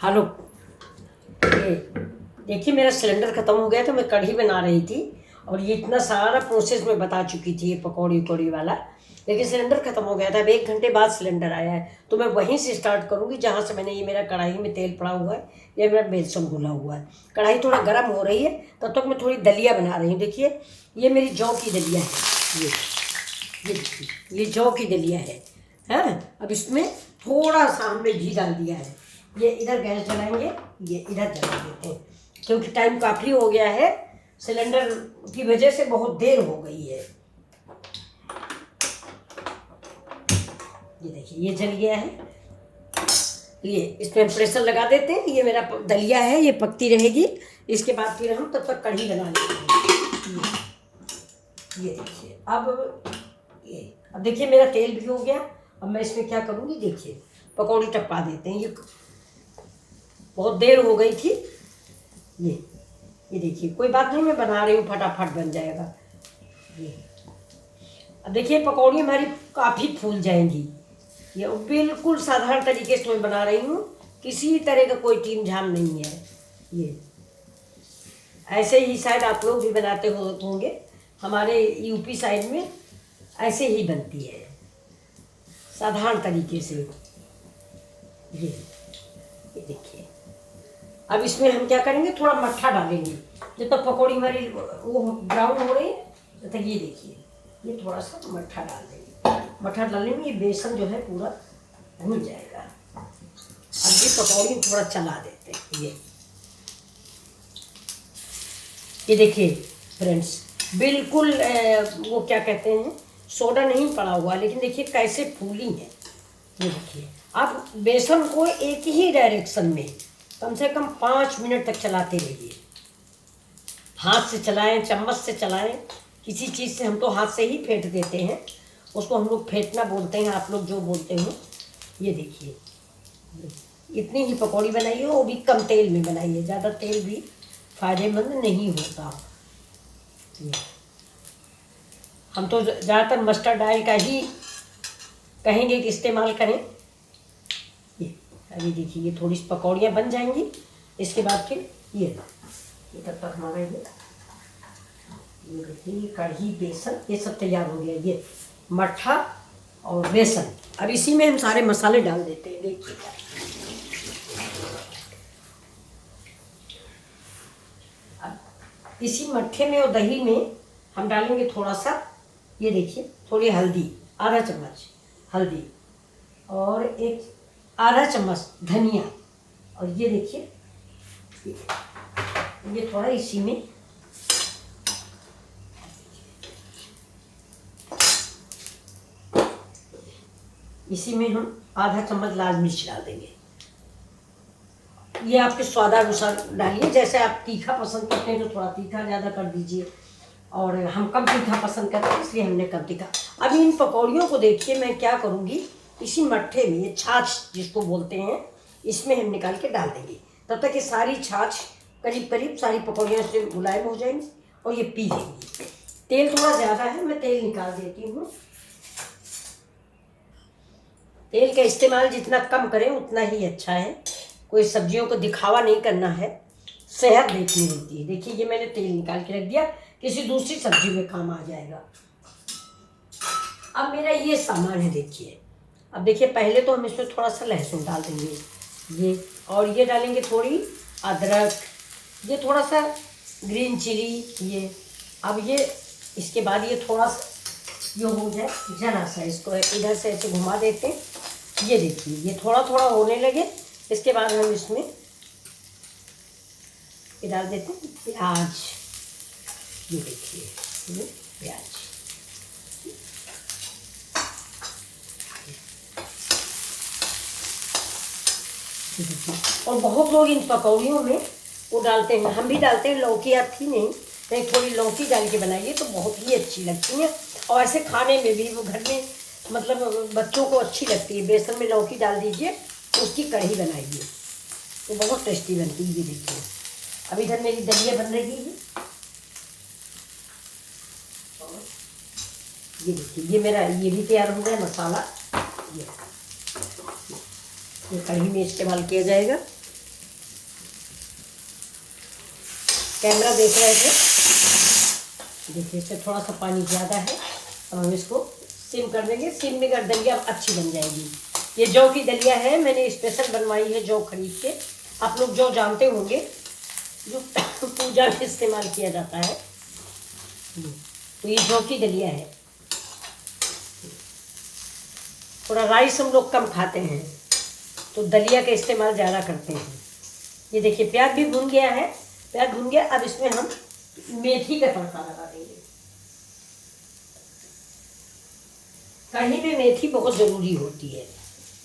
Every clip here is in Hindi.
हेलो। ये देखिए मेरा सिलेंडर ख़त्म हो गया तो मैं कढ़ी बना रही थी और ये इतना सारा प्रोसेस मैं बता चुकी थी ये पकौड़ी उकौड़ी वाला। लेकिन सिलेंडर ख़त्म हो गया था। अब 1 घंटे बाद सिलेंडर आया है तो मैं वहीं से स्टार्ट करूँगी जहाँ से मैंने ये मेरा कढ़ाई में तेल पड़ा हुआ है, ये मेरा बेसन घुला हुआ है। कढ़ाई थोड़ा गर्म हो रही है तब तक मैं थोड़ी दलिया बना रही हूँ। देखिए ये मेरी जौ की दलिया है। ये देखिए ये जौ की दलिया है। अब इसमें थोड़ा सा हमने घी डाल दिया है। ये इधर गैस जलाएंगे, ये इधर जला देते हैं क्योंकि टाइम काफ़ी हो गया है। सिलेंडर की वजह से बहुत देर हो गई है। ये देखिए ये जल गया है। ये इसमें प्रेशर लगा देते हैं। ये मेरा दलिया है, ये पकती रहेगी। इसके बाद फिर हम तब तक कढ़ी बना लेंगे। ये देखिए अब देखिए मेरा तेल भी हो गया। अब मैं इसमें क्या करूँगी, देखिए पकौड़ी टपका देते हैं। ये बहुत देर हो गई थी। ये देखिए कोई बात नहीं, मैं बना रही हूँ, फटाफट बन जाएगा। ये अब देखिए पकौड़ी हमारी काफ़ी फूल जाएंगी। ये बिल्कुल साधारण तरीके से मैं बना रही हूँ, किसी तरह का कोई टीम झाम नहीं है। ये ऐसे ही शायद आप लोग भी बनाते होंगे। हमारे यूपी साइड में ऐसे ही बनती है साधारण तरीके से। ये देखिए अब इसमें हम क्या करेंगे, थोड़ा मट्ठा डालेंगे जब तक पकौड़ी हमारी वो ब्राउन हो रही है तब तक। ये देखिए ये थोड़ा सा मट्ठा डाल देंगे। मट्ठा डालने में ये बेसन जो है पूरा भून जाएगा। अब ये पकौड़ी थोड़ा चला देते हैं। ये देखिए फ्रेंड्स, बिल्कुल वो क्या कहते हैं, सोडा नहीं पड़ा हुआ, लेकिन देखिए कैसे फूली है। ये देखिए अब बेसन को एक ही डायरेक्शन में कम से कम 5 मिनट तक चलाते रहिए। हाथ से चलाएं, चम्मच से चलाएं, किसी चीज़ से। हम तो हाथ से ही फेंट देते हैं, उसको हम लोग फेंटना बोलते हैं, आप लोग जो बोलते हो। ये देखिए इतनी ही पकौड़ी बनाइए, वो भी कम तेल में बनाइए, ज़्यादा तेल भी फायदेमंद नहीं होता। हम तो ज़्यादातर मस्टर्ड ऑयल का ही कहेंगे कि इस्तेमाल करें। अभी देखिए ये थोड़ी सी पकौड़ियाँ बन जाएंगी। इसके बाद फिर ये तब तक हमारा ये देखिए कढ़ी, बेसन, ये सब तैयार हो गया। ये मट्ठा और बेसन। अब इसी में हम सारे मसाले डाल देते हैं। देखिए अब इसी मट्ठे में और दही में हम डालेंगे थोड़ा सा, ये देखिए थोड़ी हल्दी, आधा चम्मच हल्दी, और एक आधा चम्मच धनिया, और ये देखिए ये थोड़ा इसी में हम आधा चम्मच लाल मिर्च डाल देंगे। ये आपके स्वादानुसार डालिए, जैसे आप तीखा पसंद करते हैं तो थोड़ा तीखा ज़्यादा कर दीजिए, और हम कम तीखा पसंद करते हैं इसलिए हमने कम तीखा। अब इन पकौड़ियों को देखिए मैं क्या करूँगी, इसी मट्ठे में, ये छाछ जिसको बोलते हैं, इसमें हम निकाल के डाल देंगे। तब तक ये सारी छाछ करीब करीब सारी पकौड़ियाँ से मुलायम हो जाएंगी और ये पी लेंगी। तेल थोड़ा ज़्यादा है, मैं तेल निकाल देती हूँ। तेल का इस्तेमाल जितना कम करें उतना ही अच्छा है। कोई सब्जियों को दिखावा नहीं करना है, सेहत देखनी होती है। देखिए ये मैंने तेल निकाल के रख दिया, किसी दूसरी सब्जी में काम आ जाएगा। अब मेरा ये सामान है देखिए। अब देखिए पहले तो हम इसमें थोड़ा सा लहसुन डाल देंगे, ये, और ये डालेंगे थोड़ी अदरक, ये थोड़ा सा ग्रीन चिली, ये। अब ये इसके बाद ये थोड़ा सा ये हो जाए जरा सा, इसको इधर से ऐसे घुमा देते हैं। ये देखिए ये थोड़ा थोड़ा होने लगे। इसके बाद हम इसमें ये डाल देते हैं प्याज। ये देखिए ये प्याज, और बहुत लोग इन पकौड़ियों में वो डालते हैं, हम भी डालते हैं, लौकी आती नहीं, नहीं थोड़ी लौकी डाल के बनाइए तो बहुत ही अच्छी लगती है। और ऐसे खाने में भी वो घर में मतलब बच्चों को अच्छी लगती है। बेसन में लौकी डाल दीजिए, उसकी कढ़ी बनाइए तो बहुत टेस्टी बनती है। ये देखिए अब इधर मेरी दलिया बन रही है। ये देखिए ये मेरा ये भी तैयार हो गया मसाला। ये कढ़ी में इस्तेमाल किया जाएगा। कैमरा देख रहे थे। देखिए इससे थोड़ा सा पानी ज़्यादा है। अब हम इसको सिम कर देंगे। सिम में कर दलिया अच्छी बन जाएगी। ये जौ की दलिया है, मैंने स्पेशल बनवाई है जौ खरीद के। आप लोग जौ जानते होंगे, जो पूजा में इस्तेमाल किया जाता है। तो ये जौ की दलिया है। थोड़ा राइस हम लोग कम खाते हैं, तो दलिया का इस्तेमाल ज़्यादा करते हैं। ये देखिए प्याज भी भून गया है। प्याज भून गया। अब इसमें हम मेथी का तड़का लगा देंगे। कढ़ी में मेथी बहुत ज़रूरी होती है।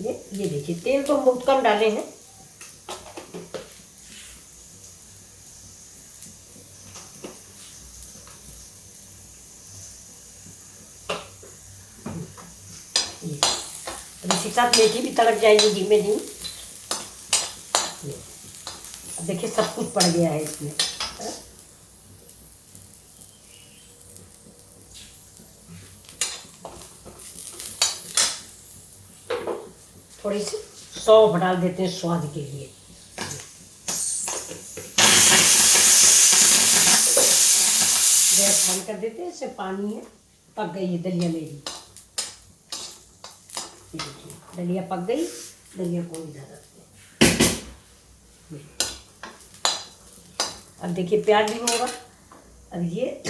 ये देखिए तेल तो हम बहुत कम डाले हैं। अब इसके साथ मेथी भी तड़क जाएगी धीमे धीमे। अब देखिए सब कुछ पड़ गया है इसमें। थोड़ी सी सौंफ डाल देते हैं स्वाद के लिए। गैस बंद कर देते हैं। इससे पानी है, पक गई है दलिया मेरी। देखिए दलिया पक गई। दलिया को इधर रखते हैं। अब देखिए प्याज भी होगा। अब ये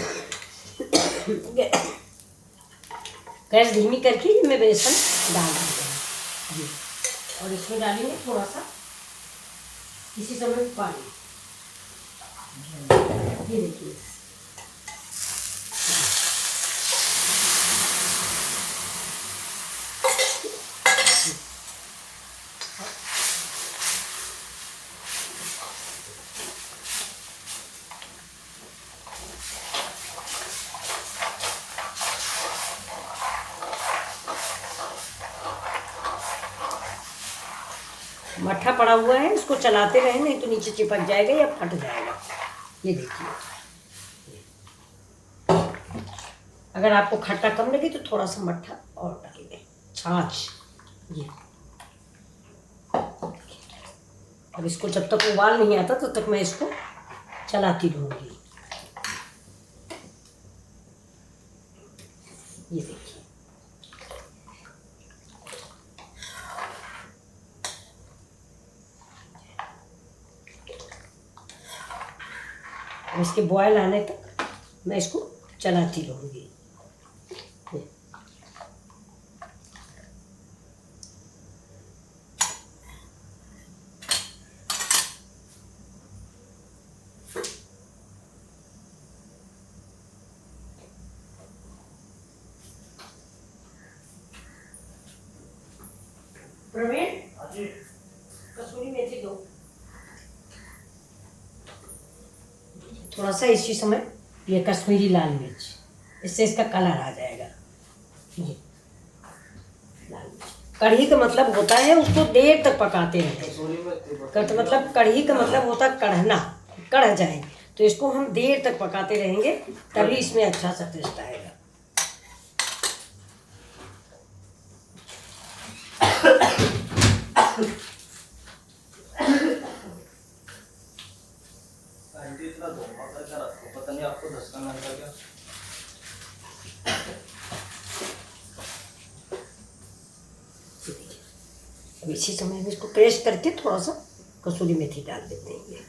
गैस धीमी करके मैं बेसन डाल दूँगा और इसमें डालेंगे थोड़ा सा इसी समय पानी। ये देखिए मट्ठा पड़ा हुआ है, इसको चलाते रहें नहीं तो नीचे चिपक जाएगा या फट जाएगा। ये देखिए अगर आपको खट्टा कम लगे तो थोड़ा सा मट्ठा और डालेंगे, छाछ। ये अब इसको जब तक उबाल नहीं आता तब तक मैं इसको चलाती रहूँगी। ये देखिए इसके बॉयल आने तक मैं इसको चलाती रहूँगी। प्रवीण कसूरी मेथी दो थोड़ा सा। इसी समय ये कश्मीरी लाल मिर्च, इससे इसका कलर आ जाएगा। ये लाल मिर्च कढ़ी का मतलब होता है उसको देर तक पकाते रहते। मतलब कढ़ी का मतलब होता है कढ़ना, कढ़ जाए तो इसको हम देर तक पकाते रहेंगे तभी इसमें अच्छा सा टेस्ट आएगा। पता नहीं आपको धसका मिलता क्या? अब इसी समय में इसको प्रेस करके थोड़ा सा कसूरी मेथी डाल देते हैं।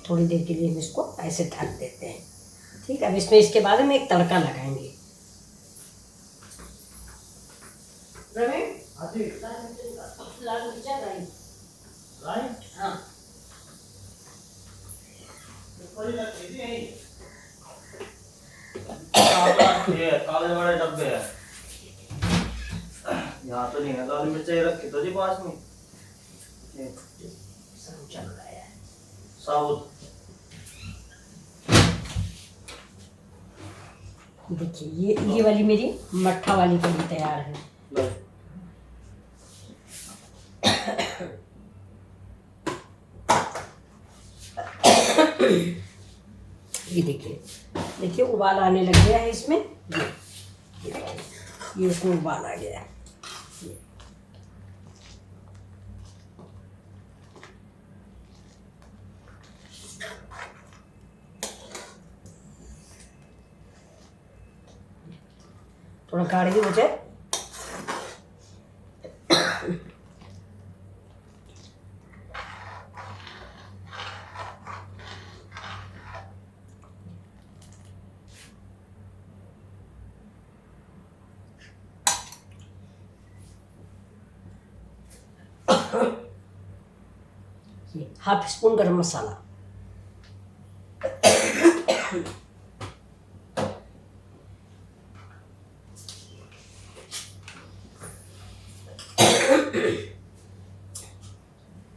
थोड़ी देर के लिए हम इसको ऐसे ढक देते हैं। ठीक है, अब इसमें इसके बाद हम एक तड़का लगाएंगे। लाल मिर्चा राई। हाँ काले बड़े डब्बे है यहाँ तो नहीं है। लाल मिर्चा रखी तो जी पास में चल रहा है साबुत। देखिए ये वाली मेरी मट्ठा वाली कढ़ी तैयार है। ये देखिए, देखिए उबाल आने लग गया है इसमें। ये इसमें उबाल आ गया है। थोड़ा गाढ़ी हो जाए। ये 1/2 स्पून गरम मसाला।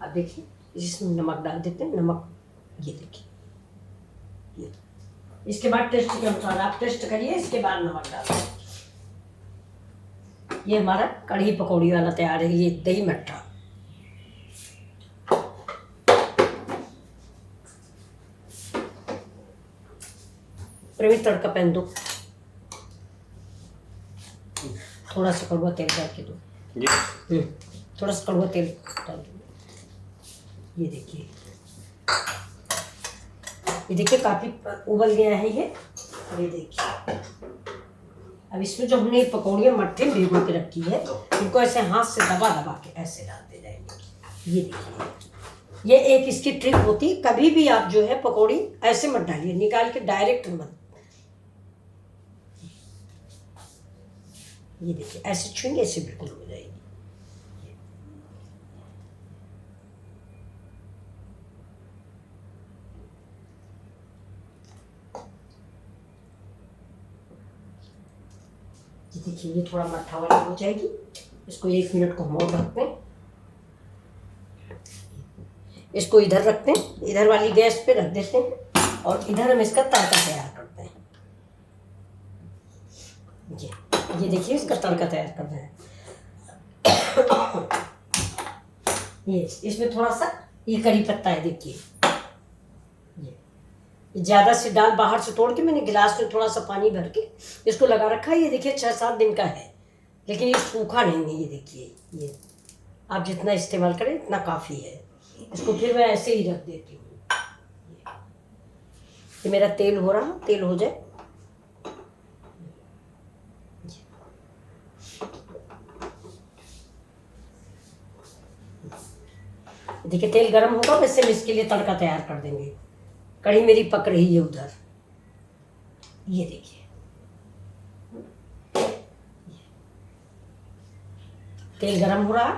अब देखिए इसमें नमक डाल देते हैं। नमक ये देखिए, ये इसके बाद टेस्ट के अनुसार आप टेस्ट करिए, इसके बाद नमक डालें। ये हमारा कढ़ी पकौड़ी वाला तैयार है। ये दही मट्ठा। प्रवीण तड़का पैन दो, थोड़ा सा कड़वा तेल डाल के दो। थोड़ा सा कड़वा तेल डाल दो। ये देखिए, ये देखिए काफी उबल गया है ये। ये देखिए, अब इसमें जो हमने पकौड़ियाँ मट्ठे में भिगो के रखी है, इनको ऐसे हाथ से दबा दबा के ऐसे डालते जाएंगे। ये देखिए, ये एक इसकी ट्रिक होती है। कभी भी आप जो है पकौड़ी ऐसे मत डालिए, निकाल के डायरेक्ट मत। ये देखिए, ऐसे छुएंगे ऐसे बिल्कुल हो जाएगी। ये देखिए, ये थोड़ा मट्ठा वाला हो जाएगी। इसको 1 मिनट को हम और ढकते हैं। इसको इधर रखते हैं, इधर वाली गैस पे रख देते हैं और इधर हम इसका तड़का तैयार करते हैं। ये देखिए, इसका तड़का तैयार कर रहे हैं। ये इसमें थोड़ा सा ये करी पत्ता है। देखिए, ये ज़्यादा से डाल बाहर से तोड़ के मैंने गिलास में थोड़ा सा पानी भर के इसको लगा रखा है। ये देखिए 6-7 दिन का है, लेकिन ये सूखा नहीं है। ये देखिए, ये आप जितना इस्तेमाल करें इतना काफ़ी है। इसको फिर मैं ऐसे ही रख देती हूँ। ये मेरा तेल हो रहा, तेल हो जाए। देखिए तेल गरम होगा, वैसे हम इसके लिए तड़का तैयार कर देंगे। कढ़ी मेरी पक रही है उधर। ये देखिए, तेल गरम हो रहा।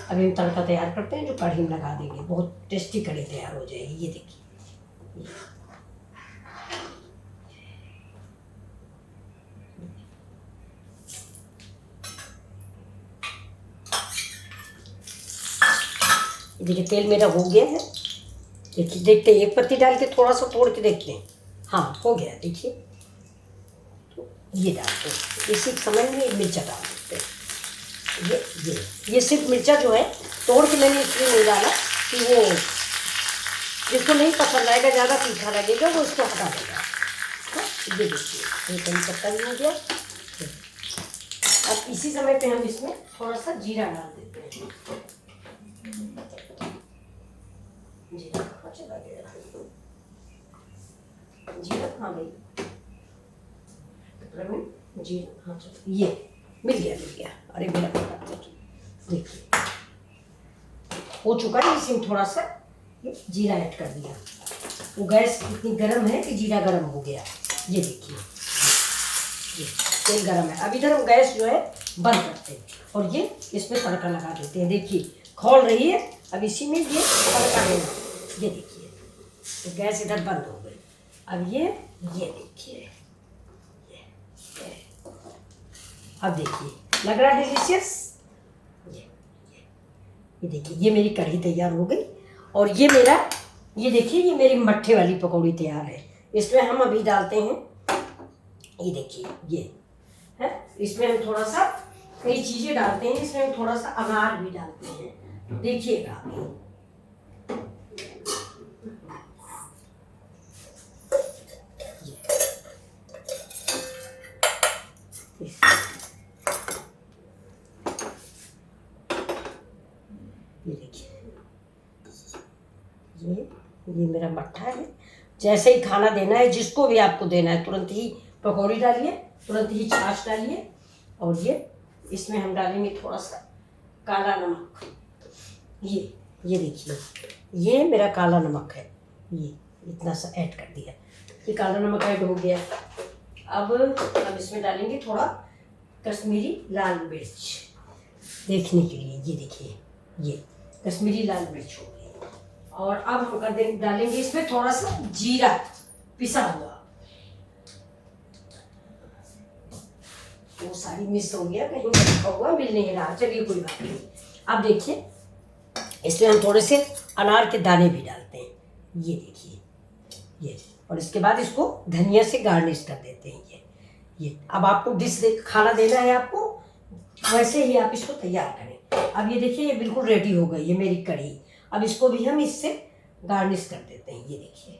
अभी हम तड़का तैयार करते हैं, जो कढ़ी में लगा देंगे। बहुत टेस्टी कढ़ी तैयार हो जाएगी। ये देखिए, देखिए तेल मेरा हो गया है। देखिए, देखते हैं, एक पत्ती डाल के थोड़ा सा तोड़ के देखते हैं। हाँ, हो गया। देखिए, तो ये डालते हैं। इसी समय में मिर्चा डाल देते हैं। ये सिर्फ मिर्चा जो है तोड़ के मैंने इसलिए नहीं डाला कि वो जिसको नहीं पसंद आएगा, ज़्यादा तीखा लगेगा, वो इसको हटा देगा। हाँ, ये देखिए, ये करी पत्ता भी हो गया। अब इसी समय पे हम इसमें थोड़ा सा जीरा डाल देते हैं। जीरा कहाँ चला गया? जीरा कहाँ गई? जीरा, हाँ चलो, ये मिल गया। अरे मेरा देखिए हो चुका है। इसमें थोड़ा सा जीरा ऐड कर दिया। वो गैस इतनी गर्म है कि जीरा गर्म हो गया। ये देखिए, ये तेल गर्म है। अब इधर हम गैस जो है बंद करते हैं और ये इसमें तड़का लगा देते हैं। देखिए खौल रही है। अब इसी में ये तड़का देना। ये देखिए, तो गैस इधर बंद हो गई। अब ये देखिए, अब देखिए लग रहा है डिलीशियस। ये देखिए, ये मेरी कढ़ी तैयार हो गई। और ये मेरा, ये देखिए, ये मेरी मट्ठे वाली पकौड़ी तैयार है। इसमें हम अभी डालते हैं, ये देखिए, ये है। इसमें हम थोड़ा सा कई चीज़ें डालते हैं। इसमें हम थोड़ा सा अनार भी डालते हैं। देखिएगा, ये देखिए, ये मेरा मट्ठा है। जैसे ही खाना देना है, जिसको भी आपको देना है, तुरंत ही पकौड़ी डालिए, तुरंत ही छाछ डालिए। और ये इसमें हम डालेंगे थोड़ा सा काला नमक। ये देखिए, ये मेरा काला नमक है, ये इतना सा ऐड कर दिया, ये काला नमक ऐड हो गया। अब हम इसमें डालेंगे थोड़ा कश्मीरी लाल मिर्च देखने के लिए। ये देखिए, ये कश्मीरी लाल मिर्च हो गई। और अब हम डालेंगे इसमें थोड़ा सा जीरा पिसा हुआ। वो सारी मिस हो गया, कहीं रखा हुआ मिल नहीं रहा, चलिए कोई बात नहीं। अब देखिए, इसमें हम थोड़े से अनार के दाने भी डालते हैं। ये देखिए, ये, और इसके बाद इसको धनिया से गार्निश कर देते हैं। ये अब आपको खाना देना है आपको, वैसे ही आप इसको तैयार करें। अब ये देखिए, ये बिल्कुल रेडी हो गई है मेरी कढ़ी। अब इसको भी हम इससे गार्निश कर देते हैं। ये देखिए,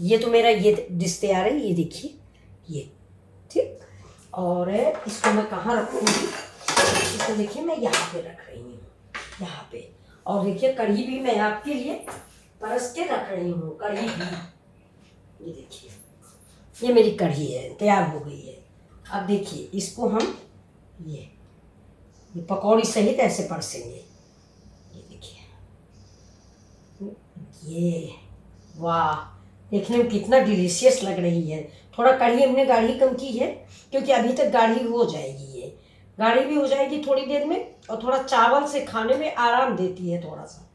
ये तो मेरा ये डिश तैयार है। ये देखिए, ये ठीक। और इसको मैं कहाँ रखूँगी, इसको देखिए मैं यहाँ पे रख रही हूँ, यहाँ पे। और देखिए, कढ़ी भी मैं आपके लिए परस के रख रही हूँ, कढ़ी भी। ये देखिए, ये मेरी कढ़ी है, तैयार हो गई है। अब देखिए, इसको हम ये पकौड़ी सहित ऐसे परसेंगे। ये देखिए, ये वाह, देखने में कितना डिलीशियस लग रही है। थोड़ा कढ़ी हमने गाढ़ी कम की है, क्योंकि अभी तक गाढ़ी हो जाएगी, ये गाढ़ी भी हो जाएगी थोड़ी देर में। और थोड़ा चावल से खाने में आराम देती है थोड़ा सा।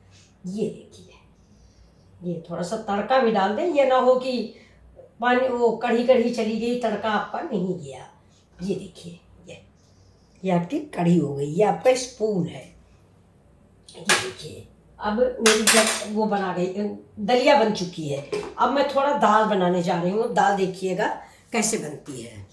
ये देखिए, ये थोड़ा सा तड़का भी डाल दें, ये ना हो कि पानी वो कढ़ी चली गई, तड़का आपका नहीं गया। ये देखिए, ये आपकी कढ़ी हो गई। ये आपका स्पून है। ये देखिए, अब मेरी जब वो बना गई, दलिया बन चुकी है। अब मैं थोड़ा दाल बनाने जा रही हूँ। दाल देखिएगा कैसे बनती है।